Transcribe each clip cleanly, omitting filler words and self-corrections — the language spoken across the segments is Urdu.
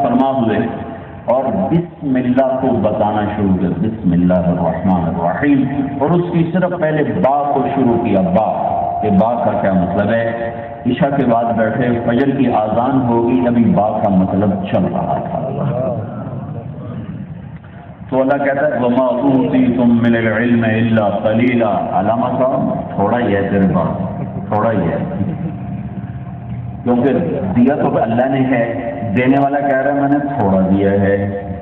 فرما ہوئے اور بسم اللہ کو بتانا شروع کیا، بسم اللہ الرحمن الرحیم، اور اس کی صرف پہلے با کو شروع کیا، با کہ با کا کیا مطلب ہے۔ عشاء کے بعد بیٹھے، فجر کی اذان ہوگی، ابھی با کا مطلب چل رہا تھا۔ تو اللہ کہتا ہے وَمَا أُوتِيتُم مِّنَ الْعِلْمِ إِلَّا قَلِيلًا، علامہ صاحب تھوڑا ہی ہے تیرے پاس، تھوڑا ہی ہے، کیونکہ دیا تو اللہ نے ہے، دینے والا کہہ رہا ہے میں نے تھوڑا دیا ہے،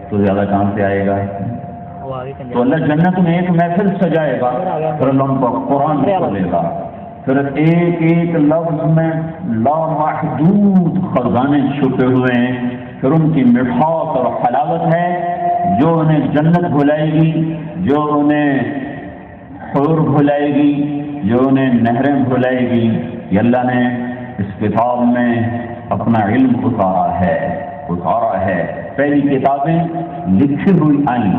تو زیادہ کہاں سے آئے گا؟ تو اللہ جنت میں ایک محفل سجائے گا، پھر اللہ کو قرآن کھولے گا، پھر ایک ایک لفظ میں لامحدود خزانے چھپے ہوئے ہیں، پھر ان کی مٹھاس اور حلاوت ہے جو انہیں جنت بھلائے گی، جو انہیں حور بھلائے گی، جو انہیں نہریں بھلائے گی۔ یہ اللہ نے اس کتاب میں اپنا علم اتارا ہے۔ پہلی کتابیں لکھی ہوئی آئیں،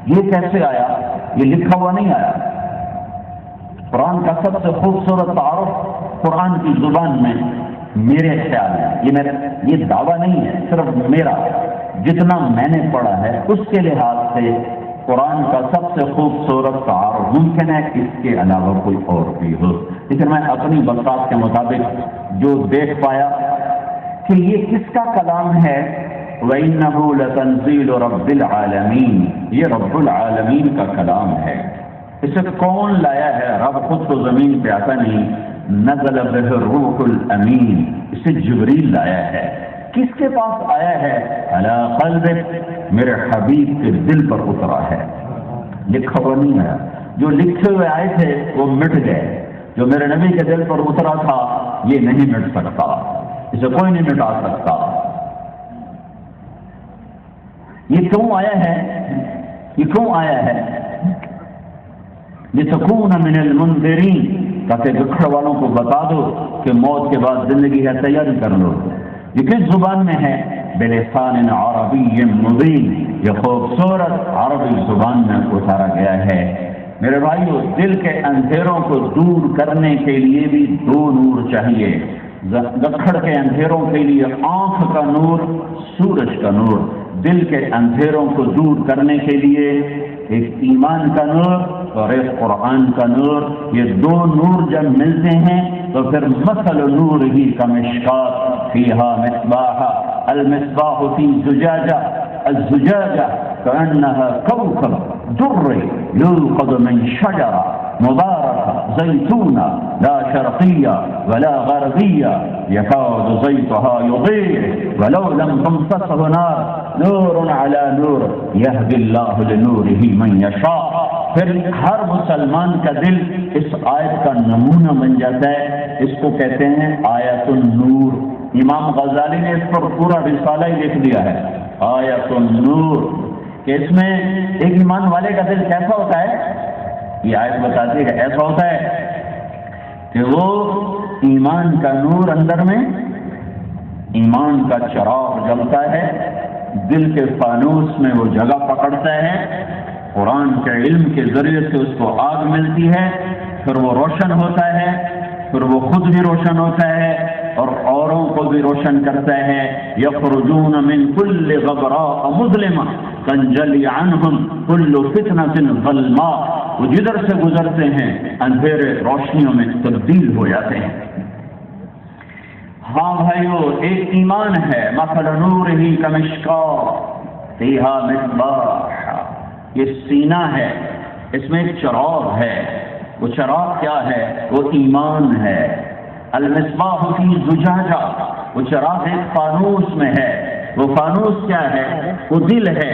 یہ کیسے آیا؟ یہ لکھا ہوا نہیں آیا۔ قرآن کا سب سے خوبصورت تعارف قرآن کی زبان میں میرے خیال ہے، یہ دعویٰ نہیں ہے، صرف میرا جتنا میں نے پڑھا ہے اس کے لحاظ سے قرآن کا سب سے خوبصورت تعارف، ممکن ہے اس کے علاوہ کوئی اور بھی ہو، لیکن میں اپنی بساط کے مطابق جو دیکھ پایا کہ یہ کس کا کلام ہے، وَإِنَّهُ لَتَنزِيلُ رَبِّ الْعَالَمِينَ، یہ رب العالمین کا کلام ہے۔ اسے کون لایا ہے؟ رب خود تو زمین پہ آتا نہیں، نزل بہ الروح الامین، اسے جبریل لایا ہے۔ کس کے پاس آیا ہے؟ علی قلبک، میرے حبیب کے دل پر اترا ہے، لکھا ہوا نہیں ہے۔ جو لکھے ہوئے آئے تھے وہ مٹ گئے، جو میرے نبی کے دل پر اترا تھا یہ نہیں مٹ سکتا، اسے کوئی نہیں مٹا سکتا۔ یہ کیوں آیا ہے؟ یہ کیوں آیا ہے؟ لِتَكُونَ مِنَ الْمُنذِرِينَ، تاکہ بکھڑ والوں کو بتا دو کہ موت کے بعد زندگی ہے، تیاری کر لو۔ یہ کس زبان میں ہے؟ بِلِسَانٍ عَرَبِيٍّ مُبِينٍ، یہ خوبصورت عربی زبان میں اتارا گیا ہے۔ میرے بھائیو، دل کے اندھیروں کو دور کرنے کے لیے بھی دو نور چاہیے۔ گکھڑ کے اندھیروں کے لیے آنکھ کا نور، سورج کا نور۔ دل کے اندھیروں کو دور کرنے کے لیے ایک ایمان کا نور اور ایک قرآن کا نور۔ یہ دو نور جب ملتے ہیں تو پھر مثل نور ہی کا مشکات فیہا مصباح، المصباح فی زجاجہ، الزجاجہ کأنہا کوکب درّی یوقد من شجرہ مبارکہ زیتونہ لا شرقیہ ولا غربیہ یکاد زیتها یضیء ولو لم تمسسه نار نور علی نور یہدی اللہ لنورہ من یشاء۔ پھر ہر مسلمان کا دل اس آیت کا نمونہ بن جاتا ہے، اس کو کہتے ہیں آیت النور۔ امام غزالی نے اس پر پورا رسالہ ہی لکھ دیا ہے، آیت النور، کہ اس میں ایک ایمان والے کا دل کیسا ہوتا ہے؟ یہ آیت بتاتی ہے کہ ایسا ہوتا ہے کہ وہ ایمان کا نور اندر میں، ایمان کا چراغ جلتا ہے، دل کے فانوس میں وہ جگہ پکڑتا ہے، قرآن کے علم کے ذریعے سے اس کو آگ ملتی ہے، پھر وہ روشن ہوتا ہے، پھر وہ خود بھی روشن ہوتا ہے اور اوروں کو بھی روشن کرتا ہے۔ یخرجون من کل غبراء مظلمہ تنجلی عنہم کل فتنۃ ظلماء، وہ جدھر سے گزرتے ہیں اندھیرے روشنیوں میں تبدیل ہو جاتے ہیں۔ ہاں بھائیو، ایک ایمان ہے، مثل نورہ کمشکاۃ فیہا مصباح، یہ سینہ ہے، اس میں ایک چراغ ہے، وہ چراغ کیا ہے؟ وہ ایمان ہے۔ المصباح فی زجاجہ، وہ چراغ ایک فانوس میں ہے، وہ فانوس کیا ہے؟ وہ دل ہے۔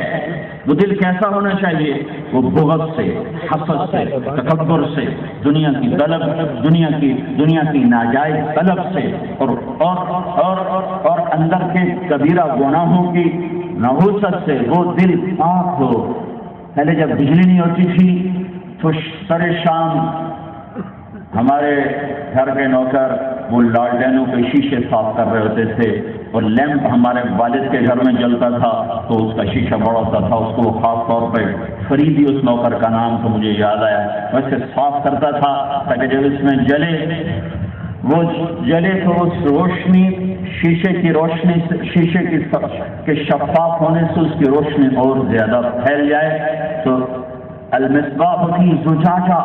وہ دل کیسا ہونا چاہیے؟ وہ بغض سے، حسد سے، تکبر سے، دنیا کی طلب، دنیا کی ناجائز طلب سے اور اندر کے کبیرہ گناہوں کی نحوست سے وہ دل پاک ہو۔ پہلے جب بجلی نہیں ہوتی تھی تو سر شام ہمارے گھر کے نوکر وہ لالٹینوں کے شیشے صاف کر رہے ہوتے تھے، اور لیمپ ہمارے والد کے گھر میں جلتا تھا تو اس کا شیشہ بڑا ہوتا تھا، اس کو خاص طور پہ فریدی اس نوکر کا نام تو مجھے یاد آیا، ویسے صاف کرتا تھا تاکہ جب اس میں جلے وہ جلے تو اس روشنی شیشے کی روشنی سے، شیشے کے شفاف ہونے سے اس کی روشنی اور زیادہ پھیل جائے. تو المصباح کی زجاجہ،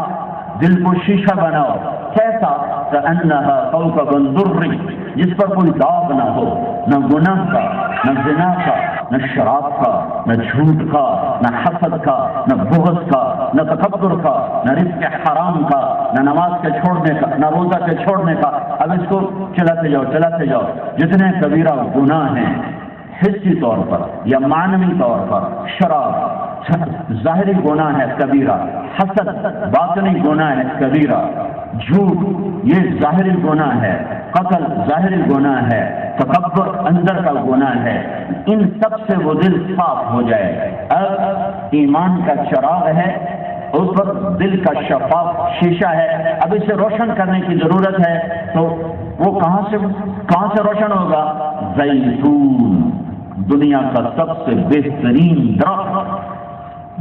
دل کو شیشہ بناؤ کیسا؟ کأنہا کوکب درّی، جس پر کوئی داغ نہ ہو، نہ گناہ کا، نہ زنا کا، نہ شراب کا، نہ جھوٹ کا، نہ حسد کا، نہ بغض کا، نہ تکبر کا، نہ رزق حرام کا، نہ نماز کے چھوڑنے کا، نہ روزہ کے چھوڑنے کا. اب اس کو چلاتے جاؤ. جتنے کبیرہ گناہ ہیں حسی طور پر یا معنوی طور پر، شراب ظاہری گناہ ہے کبیرہ، حسد باطنی گناہ ہے کبیرہ، جھوٹ یہ ظاہری گناہ ہے، قتل ظاہری گناہ ہے، تکبر اندر کا گناہ ہے. ان سب سے وہ دل صاف ہو جائے. اب ایمان کا چراغ ہے، اس پر دل کا شفاف شیشہ ہے، اب اسے روشن کرنے کی ضرورت ہے. تو وہ کہاں سے روشن ہوگا؟ زیتون، دنیا کا سب سے بہترین درخت،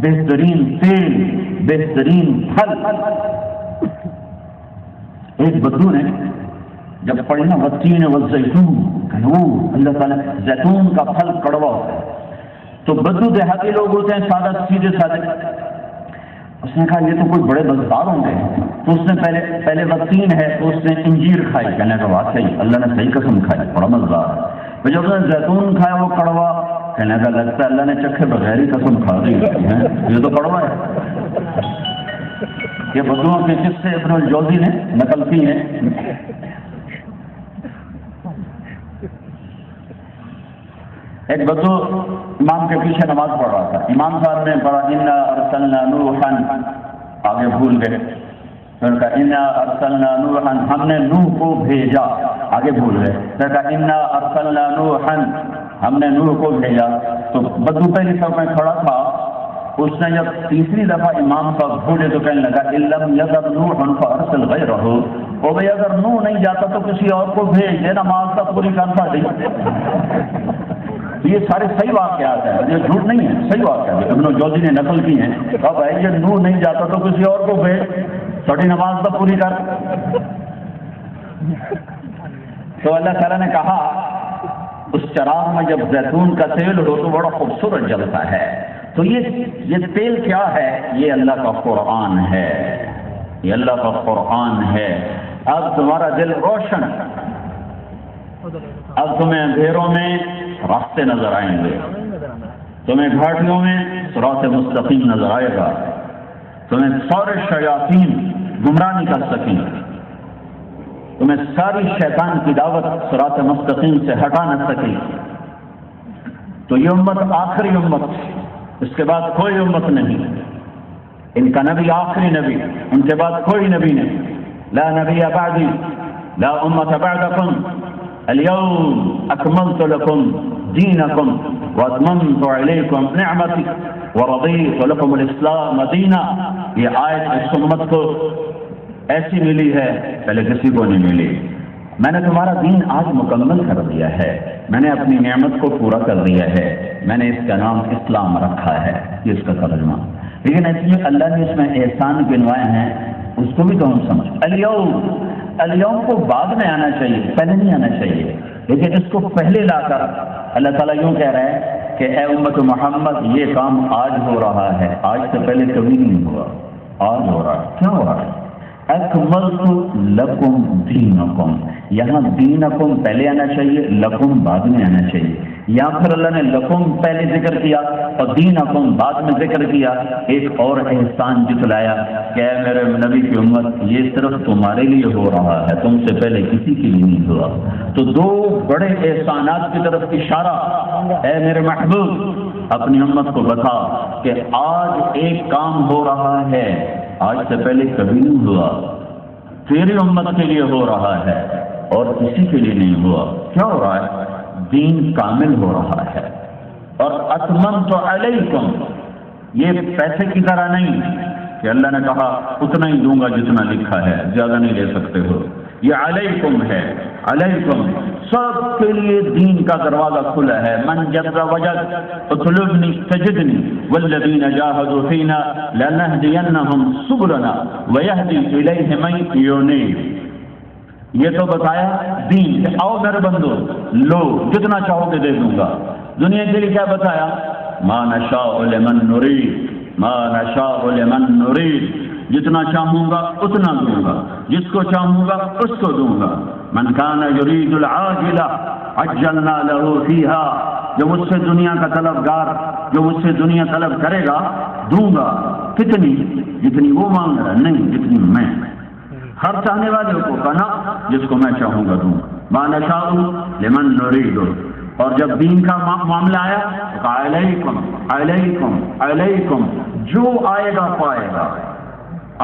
بہترین تیل، بہترین پھل. ایک بدو نے جب پڑھی نا والتین والزیتون، وہ اللہ تعالیٰ زیتون کا پھل کڑوا ہوتا ہے. تو بدو دیہاتی لوگ ہوتے ہیں سادہ سیدھے سادے. اس نے کہا یہ تو کوئی بڑے مزدار ہوں گے. تو اس نے پہلے والتین ہے تو اس نے انجیر کھائی، کہنے کا واقعی اللہ نے صحیح قسم کھائی، بڑا مزدار ہے. پھر جب اس نے زیتون کھایا وہ کڑوا، کہنے کا لگتا ہے اللہ نے چکھے بغیر ہی قسم کھا دی ہے، یہ تو کڑوا ہے. یہ بدوؤں کے قصے ابن الجوزی نے نقل کی ہیں. ایک بدو امام کے پیچھے نماز پڑھ رہا تھا. امام صاحب نے پڑھا انا ارسلنا نوحا، آگے بھول گئے. پھر کہا انا ارسلنا نوحا، ہم نے نوح کو بھیجا، آگے بھول گئے. پھر کہا انا ارسلنا نوحا، ہم نے نوح کو بھیجا. تو بدو پہلی صف میں کھڑا تھا. اس نے جب تیسری دفعہ امام صاحب بھولے تو کہنے لگا لم یذر نوح فارسل غیرہ، او بھائی اگر نوح نہیں جاتا تو کسی اور کو بھیج دے، نماز تک پوری کرتا نہیں. یہ سارے صحیح واقعات ہیں، یہ جھوٹ نہیں ہے، صحیح واقعات ابن الجوزی نے نقل کی ہیں. اب بھائی جب نوح نہیں جاتا تو کسی اور کو بھیج، تھوڑی نماز تک پوری کر. تو اللہ تعالیٰ نے کہا اس چراغ میں جب زیتون کا تیل ہو تو بڑا خوبصورت جلتا ہے. تو یہ تیل کیا ہے؟ یہ اللہ کا قرآن ہے، یہ اللہ کا قرآن ہے. اب تمہارا دل روشن، اب تمہیں اندھیروں میں راستے نظر آئیں گے، تمہیں گھاٹیوں میں صراط مستقیم نظر آئے گا، تمہیں سارے شیاطین گمراہ نہیں کر سکیں، تمہیں ساری شیطان کی دعوت صراط مستقیم سے ہٹا نہ سکے. تو یہ امت آخری امت، اس کے بعد کوئی امت نہیں. ان کا نبی آخری نبی، ان کے بعد کوئی نبی نہیں. لا نبی بعدی لا امت بعدکم اليوم اکملت لکم دینکم واتممت علیکم نعمتی ورضیت لکم الاسلام دینا. یہ آیت اس امت کو ایسی ملی ہے پہلے کسی کو نہیں ملی. میں نے تمہارا دین آج مکمل کر دیا ہے، میں نے اپنی نعمت کو پورا کر دیا ہے، میں نے اس کا نام اسلام رکھا ہے. یہ اس کا ترجمہ. لیکن اس لیے اللہ نے اس میں احسان گنوائے ہیں، اس کو بھی تو ہم سمجھ. الیوم کو بعد میں آنا چاہیے، پہلے نہیں آنا چاہیے. لیکن اس کو پہلے لا کر اللہ تعالیٰ یوں کہہ رہا ہے کہ اے امت محمد یہ کام آج ہو رہا ہے، آج سے پہلے کبھی نہیں ہوا، آج ہو رہا ہے. کیا ہو رہا ہے؟ اکملت لکم دینکم، یہاں دینکم پہلے آنا چاہیے، لکم بعد میں آنا چاہیے. یا پھر اللہ نے لکم پہلے ذکر کیا اور دینکم بعد میں ذکر کیا. ایک اور احسان جتلایا کہ اے میرے نبی کی امت یہ صرف تمہارے لیے ہو رہا ہے، تم سے پہلے کسی کے لیے نہیں ہوا. تو دو بڑے احسانات کی طرف اشارہ. اے میرے محبوب اپنی امت کو بتا کہ آج ایک کام ہو رہا ہے، آج سے پہلے کبھی نہیں ہوا، تیری امت کے لیے ہو رہا ہے اور کسی کے لیے نہیں ہوا. کیا ہو رہا ہے؟ دین کامل ہو رہا ہے. اور اتممت علیکم، یہ پیسے کی طرح نہیں کہ اللہ نے کہا اتنا ہی دوں گا جتنا لکھا ہے، زیادہ نہیں لے سکتے ہو. یہ علیکم ہے، علیکم سب کے لیے دین کا دروازہ کھلا ہے. من جد وجد اطلبنی تجدنی والذین جاہدوا فینا لنہدینہم سبلنا ویہدی الیہ من ینیب. یہ تو بتایا دین کہ آؤ میرے بندو لو جتنا چاہو گے دے دوں گا. دنیا کے لیے کیا بتایا؟ ما نشاء لمن نرید، ما نشاء لمن نرید، جتنا چاہوں گا اتنا دوں گا، جس کو چاہوں گا اس کو دوں گا. من کان یرید العاجلہ عجلنا له فیہا، جو مجھ سے دنیا کا طلبگار، جو مجھ سے دنیا طلب کرے گا دوں گا. کتنی؟ جتنی وہ مانگ رہا ہے، نہیں جتنی میں. ہر چاہنے والے کو کہنا جس کو میں چاہوں گا دوں گا. ما نشاء لمن نرید. اور جب دین کا معاملہ آیا تو کہا علیکم علیکم علیکم، جو آئے گا پائے گا،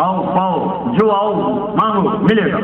آؤ پاؤ، جو آؤ مانگو ملے گا.